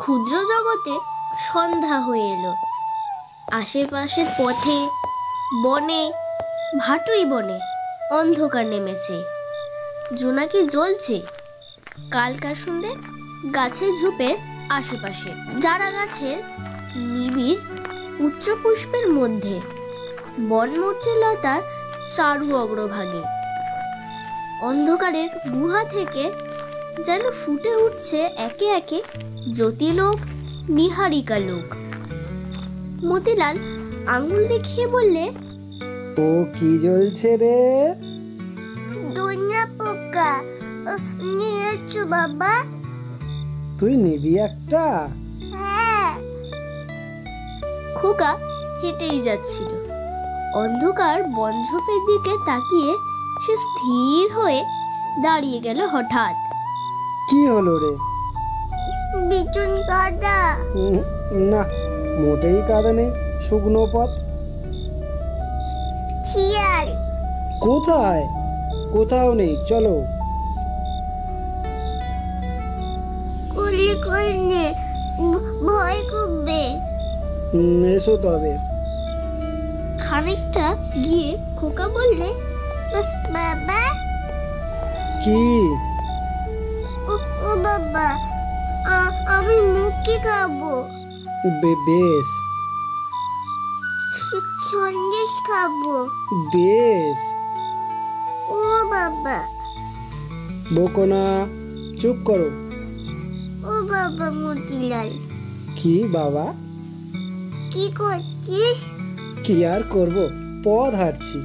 ক্ষুদ্র জগতে সন্ধ্যা হয়ে এলো। আশেপাশের পথে, বনে, ভাটুই বনে অন্ধকার নেমেছে। জোনাকি জ্বলছে কালকাসুন্দে গাছের ঝোপের আশেপাশে, যারা গাছের নিবিড় পুত্রপুষ্পের মধ্যে, বনমূর্তি লতার চারু অগ্রভাগে। অন্ধকারের গুহা থেকে যেন ফুটে উঠছে একে একে জ্যোতিলোক, নিহারিকা লোক। মতিলাল আঙুল দেখিয়ে বললে, ও কি জ্বলছে রে? দুনিয়া পোকা নিয়েছো বাবা? তুই নিবি একটা? হ্যাঁ। খোকা হেঁটেই যাচ্ছিল। অন্ধকার বনঝোপের দিকে তাকিয়ে সে স্থির হয়ে দাঁড়িয়ে গেল হঠাৎ। কি হলো রে? বিচুন কাদা। না, মোটেই কাদা নেই, শুকনো পথ। শিয়াল। কোথায়? কোথাও নেই, চলো। কুলি করলে ভয় করবে। এসো তবে। খানিকটা গিয়ে খোকা বললে, বাবা। কি? ও বাবা, আমি মুখে খাবো। বেশ সন্দেশ খাবো। বেশ। ও বাবা। বকো না, চুপ করো। ও বাবা মতিলাল। কি বাবা? কি করছিস? কি আর করব, পথ হাঁটছি।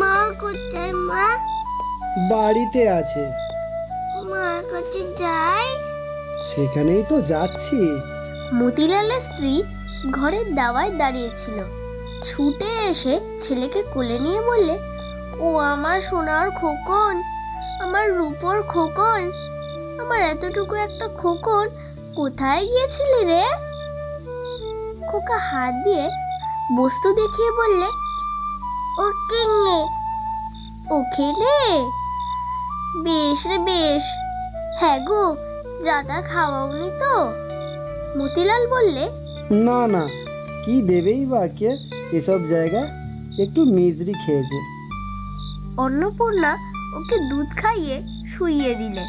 মা কোথায়? মা বাড়িতে আছে। মার কাছে যাই। সেখানেই তো যাচ্ছি। মতিলালের স্ত্রী ঘরের দাওয়ায় দাঁড়িয়েছিল। ছুটে এসে ছেলেকে কোলে নিয়ে বললে, ও আমার সোনার খোকন, আমার রূপোর খোকন, আমার এতটুকু একটা খোকন, কোথায় গিয়েছিলি রে? খোকা হাত দিয়ে বস্তু দেখিয়ে বললে, ওখানে। ওখানে? বেশ রে বেশ। হ্যাঁ গো, জাদা খাওয়াওনি তো? মতিলাল বললে, না না, কি দেবেই বা কে এসব জায়গায়, একটু মিজরি খেয়েছে। অন্নপূর্ণা ওকে দুধ খাইয়ে শুইয়ে দিলেন।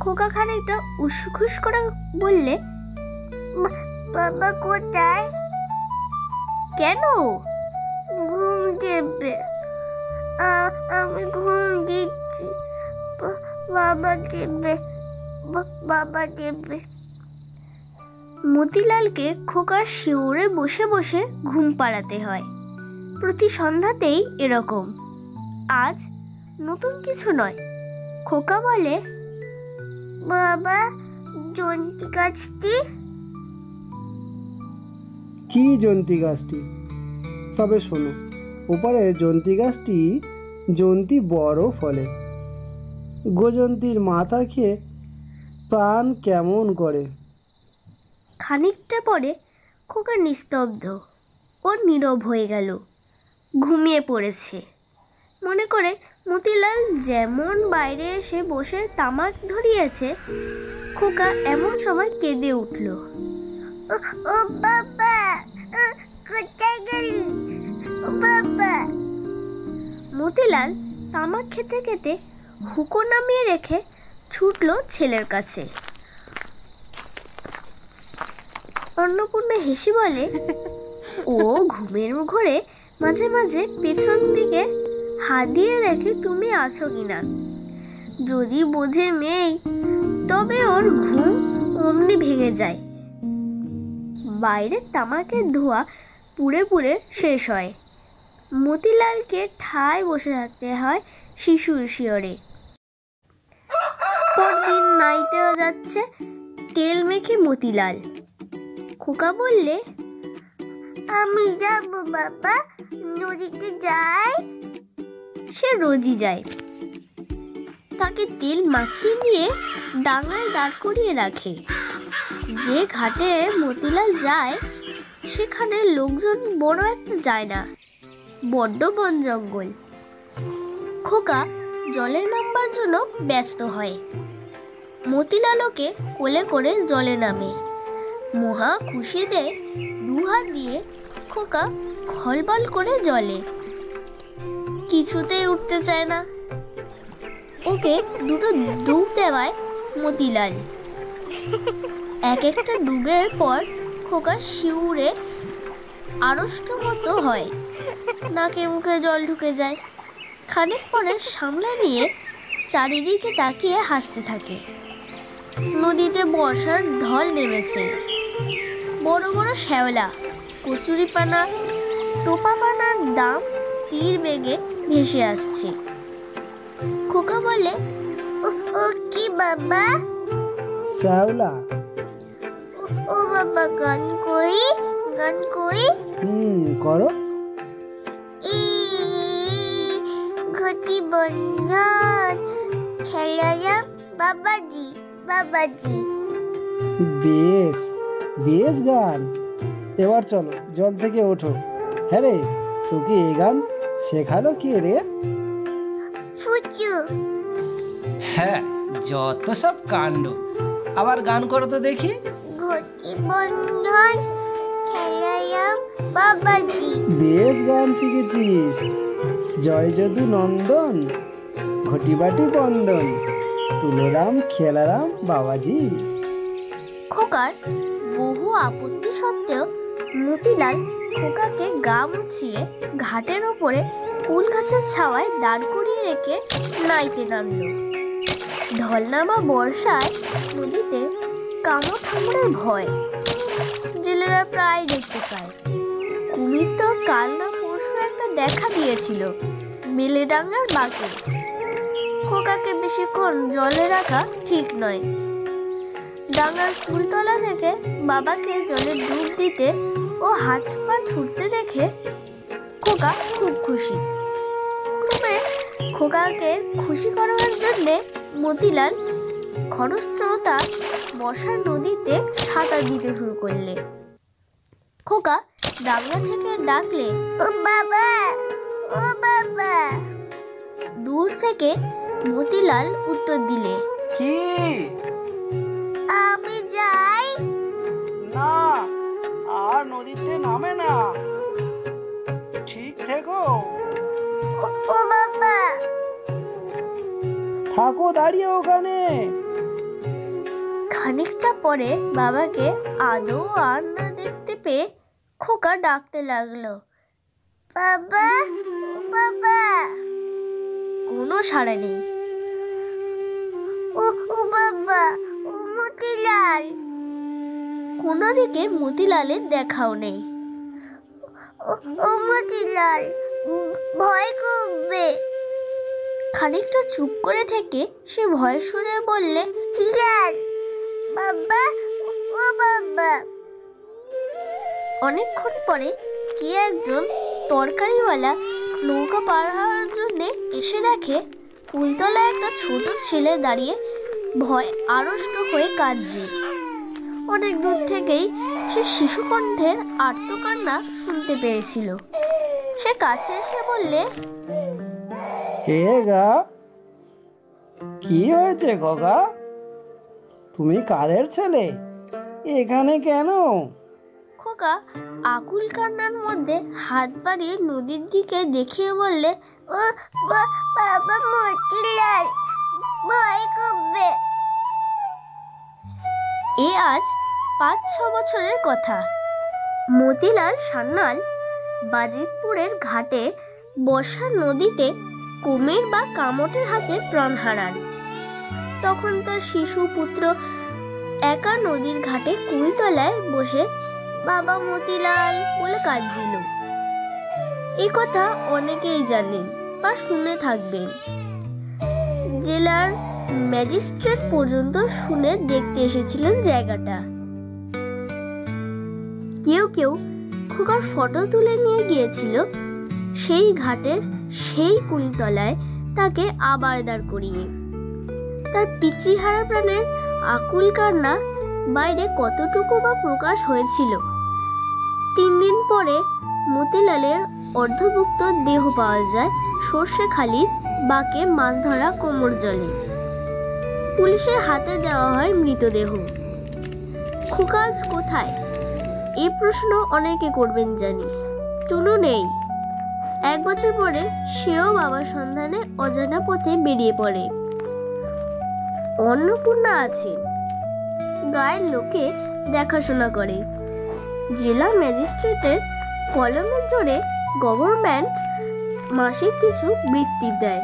খোকা খানিকটা উসখুস করে বললে, বাবা কোথায়? কেন? ঘুম দেবে। আমি ঘুম দিচ্ছি। বাবা দেবে। বাবা দেবে। মতিলালকে খোকার শিওরে বসে বসে ঘুম পাড়াতে হয়। প্রতি সন্ধ্যাতেই এরকম। আজ নতুন কিছু নয়। খোকা বলে, বাবা জন্তি গাছটি। কি জন্তি গাছটি? তবে শোনো, ওপারে জন্তি গাছটি জন্তি বড় ফলে। গোজন্তির মাথা খেয়ে প্রাণ কেমন করে। খানিকটা পরে খোকা নিস্তব্ধ ও নীরব হয়ে গেল। ঘুমিয়ে পড়েছে মনে করে মতিলাল যেমন বাইরে এসে বসে তামাক ধরিয়েছে, খোকা এমন সময় কেঁদে উঠল। ও বাবা, কোথায় গেলি? ও বাবা। মতিলাল তামাক খেতে খেতে হুঁকো নামিয়ে রেখে ছুটল ছেলের কাছে। অন্নপূর্ণা হেসে বলে, ও ঘুমের ঘোরে মাঝে মাঝে পেছন দিকে হাত দিয়ে দেখে তুমি আছো কিনা। যদি বোঝে মেয়ে, তবে ওর ঘুম অমনি ভেঙে যায়। বাইরে তামাকের ধোঁয়া পুড়ে পুড়ে শেষ হয়। মতিলালকে ঠায় বসে থাকতে হয় শিশুর শিয়রে। পরদিন নাইতেও যাচ্ছে তেল মেখে মতিলাল। খোকা বললে, আমি যাব বাবা, নদীতে যাই। সে রোজই যায়। তাকে তেল মাখিয়ে নিয়ে ডাঙায় দাঁড় করিয়ে রাখে। যে ঘাটে মতিলাল যায় সেখানে লোকজন বড় একটা যায় না, বড্ড বন জঙ্গল। খোকা জলে নামবার জন্য ব্যস্ত হয়। মতিলাল ওকে কোলে করে জলে নামে। মহা খুশিতে দুহাত দিয়ে খোকা খলবল করে জলে, কিছুতেই উঠতে চায় না। ওকে দুটো ডুব দেওয়ায় মতিলাল। এক একটা ডুবের পর খোকা শিউরে আড়ষ্ট মতো হয়, নাকে মুখে জল ঢুকে যায়। খানিক পরে সামলে নিয়ে চারিদিকে তাকিয়ে হাসতে থাকে। নদীতে বর্ষার ঢল নেমেছে। বড় বড় শ্যাওলা, কচুরিপানা, টোপাপানার দাম তীর বেগে ভেসে আসছে। খোকা বলে, ও ও কি বাবা? শ্যাওলা। ও বাবা, গান করি গান করি। করো। ঘটি বন্ধন খেলারাম বাবাজি বাবাজি। বেশ বেশ গান। এবার চলো জল থেকে ওঠো। হ্যাঁ রে, তোকে এ গান শেখালো কে রে? ফুচু। হ্যাঁ, যত সব কাণ্ড। আবার গান করো তো দেখি। ঘটি বন্ধন খেলারাম বাবাজি। বেশ গান শিখেছিস। জয় যদু নন্দন, ঘটিবাটি বন্দন, তুলরাম খেলারাম বাবাজি। খোকার বহু আপত্তি সত্ত্বেও মতিলাল খোকাকে গা মুছিয়ে ঘাটের ওপরে কুল গাছের ছাওয়ায় দাঁড় করিয়ে রেখে নাইতে নামলো। ঢল নামা বর্ষায় নদীতে কামড় ঠামড়ের ভয় জেলেরা প্রায় দেখতে পায়। কুমির তো কাল না পরশু একটা দেখা দিয়েছিল বেলেডাঙ্গার বাঁকে। খোকাকে বেশিক্ষণ জলে রাখা ঠিক নয়। ডাঙ্গার ফুলতলা থেকে বাবাকে জলে ডুব দিতে ও হাত পা ছুটতে দেখে খোকা খুব খুশি। ক্রমে খোকাকে খুশি করার জন্যে মতিলাল খরস্রোতা বর্ষার নদীতে সাঁতার দিতে শুরু করলে। খোকা ডাঙ্গা থেকে ডাকলে, ও বাবা, ও বাবা। দূর থেকে মতিলাল উত্তর দিলে, কি? আমি যাই। না, আর নদীতে নামে না। ঠিক থেকো। ও বাবা। থাকো দাঁড়িয়ে ওখানে। খানিকটা পরে বাবাকে আদৌ আর না দেখতে পেয়ে খোকা ডাকতে লাগলো, বাবা, ও বাবা। কোনো সাড়া নেই। ও বাবা, ও মতিলাল। কোনো দিকে মতিলালের দেখাও নেই। ও মতিলাল, ভয় করবে। খানিকটা চুপ করে থেকে সে ভয় সুরে বললে, চিয়াল বাবা, ও বাবা। অনেকক্ষণ পরে কে একজন তরকারিওয়ালা নৌকা পার হওয়ার জন্য এসে দেখে কুলতলায় একটা ছোট ছেলে দাঁড়িয়ে ভয় আড়ষ্ট হয়ে কাঁদছে। অনেক দূর থেকেই সে শিশু কণ্ঠের আর্তকান্না শুনতে পেয়েছিল। সে কাছে এসে বললে, হে গা, কি হয়েছে খোকা? তুমি কাদের ছেলে? এখানে কেন? খোকা আকুল কান্নার মধ্যে হাত বাড়িয়ে নদীর দিকে দেখিয়ে বললে, ও বাবা মতিলাল, ভয় করবে। এ আজ 5-6 বছরের কথা। মতিলাল সান্যাল বাজিতপুরের ঘাটে বর্ষার নদীতে কুমির বা কামটের হাতে প্রাণ হারান। তখন তার শিশু পুত্র একা নদীর ঘাটে কুলতলায় বসে বাবা মতিলাল বলে কাঁদছিল। এ কথা অনেকেই জানেন বা শুনে থাকবেন। জেলার ম্যাজিস্ট্রেট পর্যন্ত শুনে দেখতে এসেছিলেন জায়গাটা। কেউ কেউ খোকার ফটো তুলে নিয়ে গিয়েছিল সেই ঘাটের সেই কুলতলায় তাকে আবার দাঁড় করিয়ে। তার পিতৃহারা প্রাণের আকুল কান্না বাইরে কতটুকু বা প্রকাশ হয়েছিল। 3 দিন পরে মতিলালের অর্ধভুক্ত দেহ পাওয়া যায় সর্ষেখালির বাঁকে মাছ ধরা কোমর জলে। পুলিশের হাতে দেওয়া হয় মৃতদেহ। খোকা আজ কোথায়? এই প্রশ্ন অনেকে করবেন জানি। টুনু নেই। 1 বছর পরে সেও বাবার সন্ধানে অজানা পথে বেরিয়ে পড়ে। অন্নপূর্ণা আছে, গায়ের লোকে দেখাশোনা করে। জেলা ম্যাজিস্ট্রেটের কলমের জোরে গভর্নমেন্ট মাসিক কিছু বৃত্তি দেয়।